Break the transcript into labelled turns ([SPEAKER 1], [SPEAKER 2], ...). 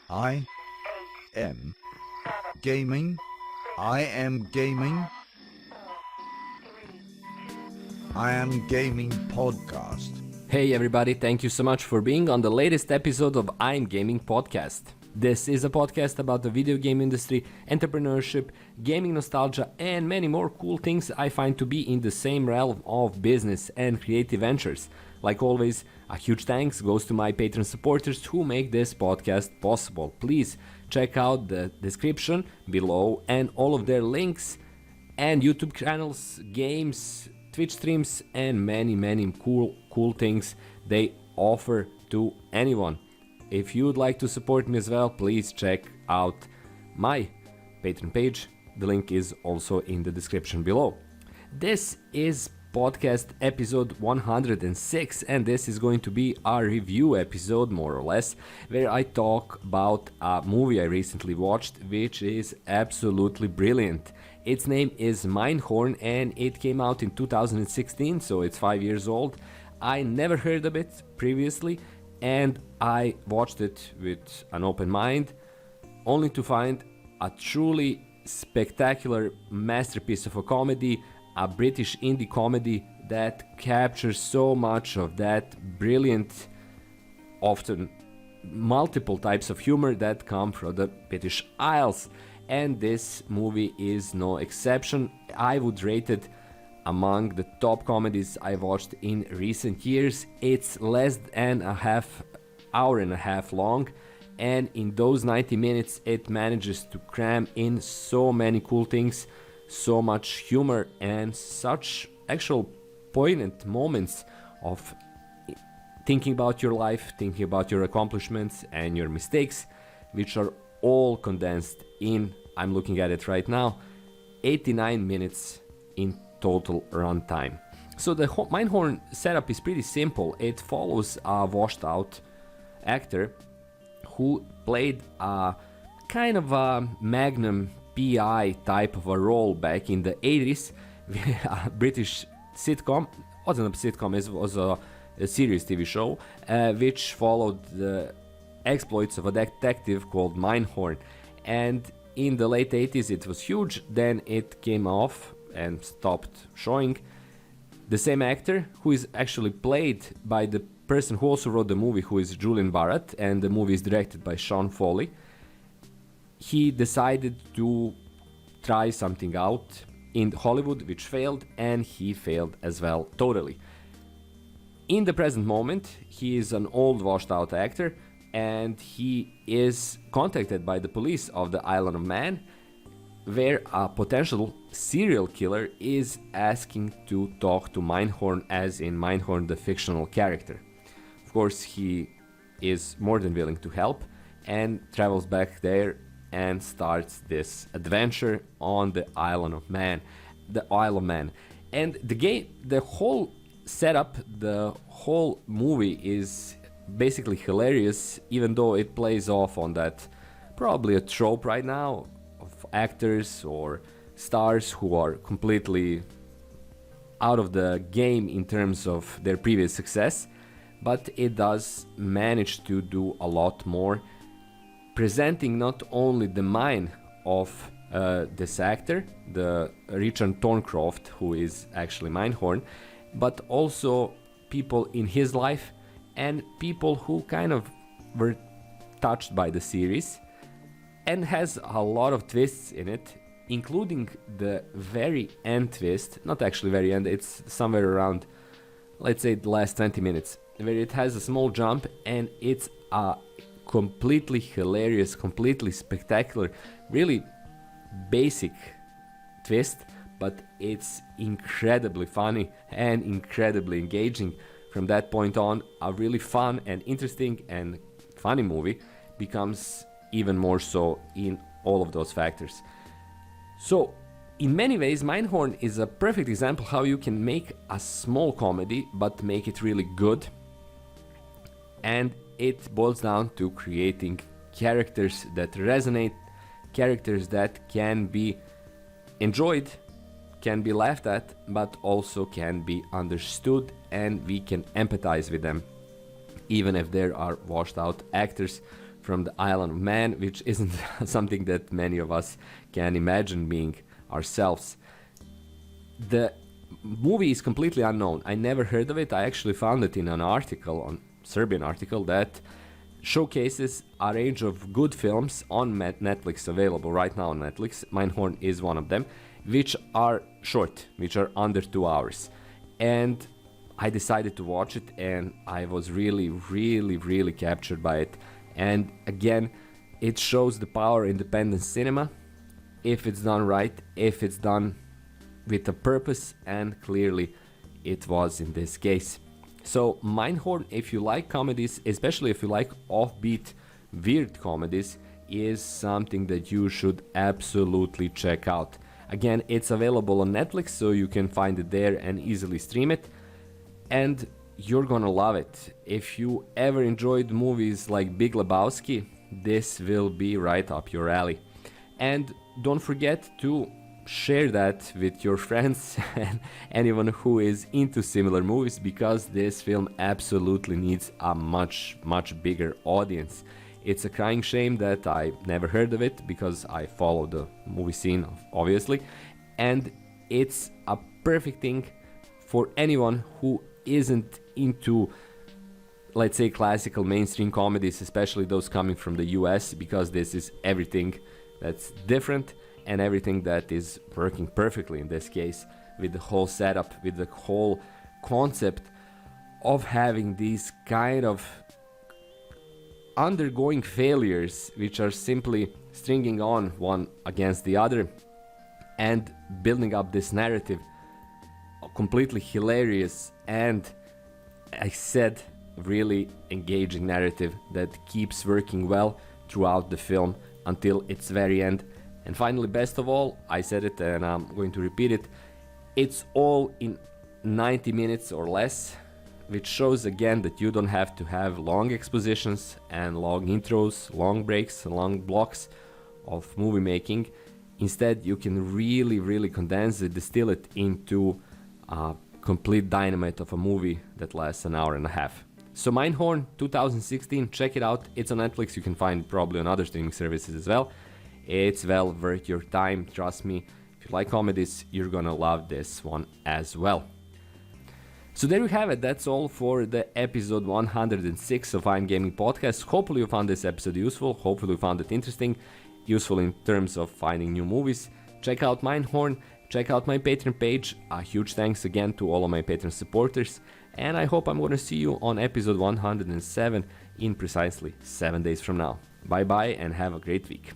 [SPEAKER 1] I am gaming. I am gaming. I am gaming podcast.
[SPEAKER 2] Hey everybody, thank you so much for being on the latest episode of I'm Gaming Podcast. This is a podcast about the video game industry, entrepreneurship, gaming nostalgia, and many more cool things I find to be in the same realm of business and creative ventures. Like always, a huge thanks goes to my Patreon supporters who make this podcast possible. Please check out the description below and all of their links and YouTube channels, games, Twitch streams, and many cool things they offer to anyone. If you would like to support me as well, please check out my Patreon page. The link is also in the description below. This is podcast episode 106, and this is going to be a review episode, more or less, where I talk about a movie I recently watched, which is absolutely brilliant. Its name is Mindhorn, and it came out in 2016, so it's 5 years old. I never heard of it previously, and I watched it with an open mind, only to find a truly spectacular masterpiece of a comedy, a British indie comedy that captures so much of that brilliant, often multiple types of humor that come from the British Isles. And this movie is no exception. I would rate it among the top comedies I watched in recent years. It's less than hour and a half long, and in those 90 minutes it manages to cram in so many cool things, so much humor, and such actual poignant moments of thinking about your life, thinking about your accomplishments and your mistakes, which are all condensed in, I'm looking at it right now, 89 minutes in total runtime. So the Mindhorn setup is pretty simple. It follows a washed out actor who played a kind of a magnum PI type of a role back in the 80s, a British sitcom. Wasn't a sitcom, it was a serious TV show, which followed the exploits of a detective called Mindhorn. And in the late 80s it was huge, then it came off and stopped showing. The same actor, who is actually played by the person who also wrote the movie, who is Julian Barratt, and the movie is directed by Sean Foley. He decided to try something out in Hollywood, which failed, and he failed as well, totally. In the present moment, he is an old washed out actor, and he is contacted by the police of the Island of Man, where a potential serial killer is asking to talk to Mindhorn, as in Mindhorn the fictional character. Of course, he is more than willing to help and travels back there and starts this adventure on the Isle of Man. And the whole setup, the whole movie is basically hilarious, even though it plays off on that probably a trope right now of actors or stars who are completely out of the game in terms of their previous success, but it does manage to do a lot more, presenting not only the mind of this actor, the Richard Thorncroft, who is actually Mindhorn, but also people in his life and people who kind of were touched by the series, and has a lot of twists in it, including the very end twist, not actually very end, it's somewhere around, let's say, the last 20 minutes, where it has a small jump, and it's a completely hilarious, completely spectacular, really basic twist, but it's incredibly funny and incredibly engaging. From that point on, a really fun and interesting and funny movie becomes even more so in all of those factors. So, in many ways, Mindhorn is a perfect example how you can make a small comedy but make it really good. And it boils down to creating characters that resonate, characters that can be enjoyed, can be laughed at, but also can be understood, and we can empathize with them, even if there are washed out actors from the island of man, which isn't something that many of us can imagine being ourselves. The movie is completely unknown. I never heard of it. I actually found it in an article, on Serbian article, that showcases a range of good films on Netflix, available right now on Netflix. Mindhorn is one of them, which are short, which are under 2 hours. And I decided to watch it, and I was really captured by it. And again, it shows the power of independent cinema, if it's done right, if it's done with a purpose, and clearly it was in this case. So Mindhorn, if you like comedies, especially if you like offbeat, weird comedies, is something that you should absolutely check out. Again, it's available on Netflix, so you can find it there and easily stream it. And you're gonna love it. If you ever enjoyed movies like Big Lebowski, this will be right up your alley. And don't forget to share that with your friends and anyone who is into similar movies, because this film absolutely needs a much bigger audience. It's a crying shame that I never heard of it, because I follow the movie scene, obviously, and it's a perfect thing for anyone who isn't into, let's say, classical mainstream comedies, especially those coming from the US, because this is everything that's different and everything that is working perfectly in this case, with the whole setup, with the whole concept of having these kind of undergoing failures, which are simply stringing on one against the other and building up this narrative. A completely hilarious and, I said, really engaging narrative that keeps working well throughout the film until its very end. And finally, best of all, I said it and I'm going to repeat it, it's all in 90 minutes or less, which shows again that you don't have to have long expositions and long intros, long breaks, and long blocks of movie making. Instead, you can really condense it, distill it into a complete dynamite of a movie that lasts an hour and a half. So Mindhorn 2016, check it out. It's on Netflix. You can find it probably on other streaming services as well. It's well worth your time, trust me. If you like comedies, you're gonna love this one as well. So there you have it. That's all for the episode 106 of I'm Gaming Podcast. Hopefully you found this episode useful. Hopefully you found it interesting. Useful in terms of finding new movies. Check out Mindhorn. Check out my Patreon page. A huge thanks again to all of my Patreon supporters. And I hope I'm going to see you on episode 107 in precisely 7 days from now. Bye bye and have a great week.